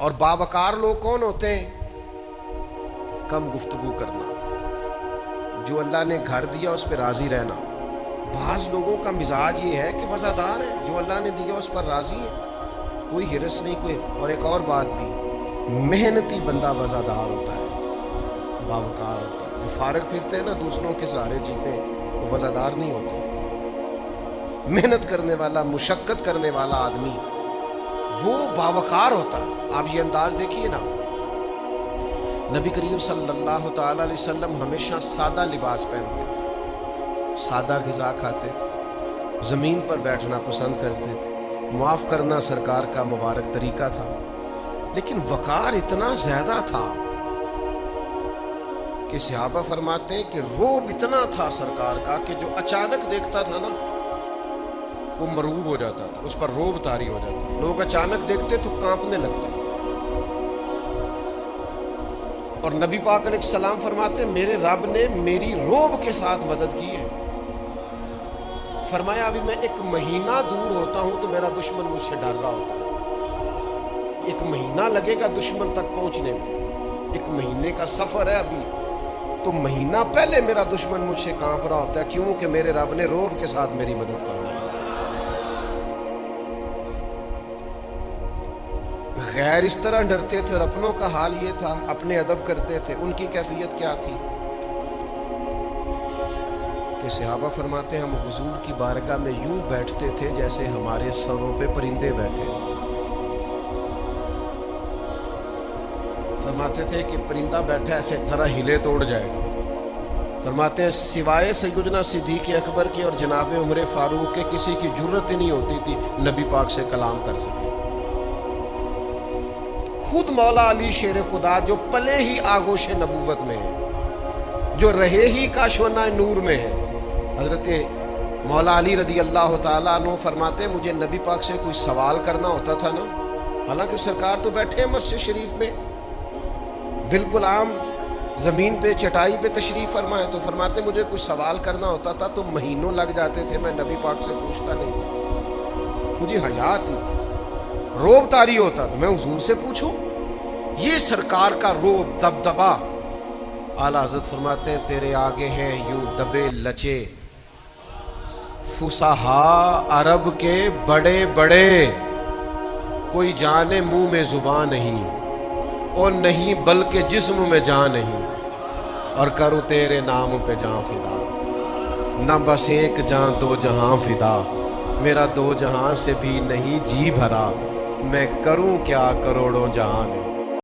اور باوقار لوگ کون ہوتے ہیں؟ کم گفتگو کرنا، جو اللہ نے گھر دیا اس پہ راضی رہنا۔ بعض لوگوں کا مزاج یہ ہے کہ وفادار ہے، جو اللہ نے دیا اس پر راضی ہے، کوئی ہرس نہیں کوئی۔ اور ایک اور بات بھی، محنتی بندہ وفادار ہوتا ہے، باوقار ہوتا ہے۔ جو فارغ پھرتے ہیں نا دوسروں کے سہارے جیتے، وہ وفادار نہیں ہوتے۔ محنت کرنے والا، مشقت کرنے والا آدمی وہ باوقار ہوتا ہے۔ آپ یہ انداز دیکھیے نا، نبی کریم صلی اللہ تعالی علیہ وسلم ہمیشہ سادہ لباس پہنتے تھے، سادہ غذا کھاتے تھے، زمین پر بیٹھنا پسند کرتے تھے، معاف کرنا سرکار کا مبارک طریقہ تھا۔ لیکن وقار اتنا زیادہ تھا کہ صحابہ فرماتے ہیں کہ روب اتنا تھا سرکار کا کہ جو اچانک دیکھتا تھا نا وہ مرعوب ہو جاتا تھا، اس پر روب طاری ہو جاتا۔ لوگ اچانک دیکھتے تو کانپنے لگتے۔ اور نبی پاک علیہ السلام فرماتے ہیں میرے رب نے میری روب کے ساتھ مدد کی ہے۔ فرمایا ابھی میں 1 مہینہ دور ہوتا ہوں تو میرا دشمن مجھ سے ڈر رہا ہوتا ہے۔ 1 مہینہ لگے گا دشمن تک پہنچنے میں، 1 مہینے کا سفر ہے ابھی، تو مہینہ پہلے میرا دشمن مجھ سے کانپ رہا ہوتا ہے، کیوں کہ میرے رب نے روب کے ساتھ میری مدد فرمائی۔ غیر اس طرح ڈرتے تھے، اور اپنوں کا حال یہ تھا، اپنے ادب کرتے تھے۔ ان کی کیفیت کیا تھی کہ صحابہ فرماتے ہیں ہم حضور کی بارگاہ میں یوں بیٹھتے تھے جیسے ہمارے سروں پہ پرندے بیٹھے۔ فرماتے تھے کہ پرندہ بیٹھا ایسے ذرا ہلے توڑ جائے گا۔ فرماتے ہیں سوائے سیدنا صدیق اکبر کے اور جناب عمر فاروق کے کسی کی جرت ہی نہیں ہوتی تھی نبی پاک سے کلام کر سکے۔ خود مولا علی شیر خدا جو پلے ہی آغوش نبوت میں ہے، جو رہے ہی کاشوانہ نور میں ہے، حضرت مولا علی رضی اللہ تعالیٰ عنہ فرماتے ہیں مجھے نبی پاک سے کوئی سوال کرنا ہوتا تھا نا، حالانکہ سرکار تو بیٹھے ہیں مسجد شریف میں، بالکل عام زمین پہ چٹائی پہ تشریف فرمائے، تو فرماتے مجھے کوئی سوال کرنا ہوتا تھا تو مہینوں لگ جاتے تھے، میں نبی پاک سے پوچھتا نہیں تھا، مجھے حیا آتی تھی، روب طاری ہوتا تو میں حضور سے پوچھوں۔ یہ سرکار کا روب دبدبا۔ اعلیٰ حضرت فرماتے ہیں تیرے آگے ہیں یوں دبے لچے فصحا عرب کے بڑے بڑے، کوئی جانے منہ میں زبان نہیں، اور نہیں بلکہ جسم میں جان نہیں، اور کروں تیرے نام پہ جان فدا، نہ بس 1 جان 2 جہاں فدا، میرا 2 جہاں سے بھی نہیں جی بھرا، میں کروں کیا کروڑوں جہاں نے۔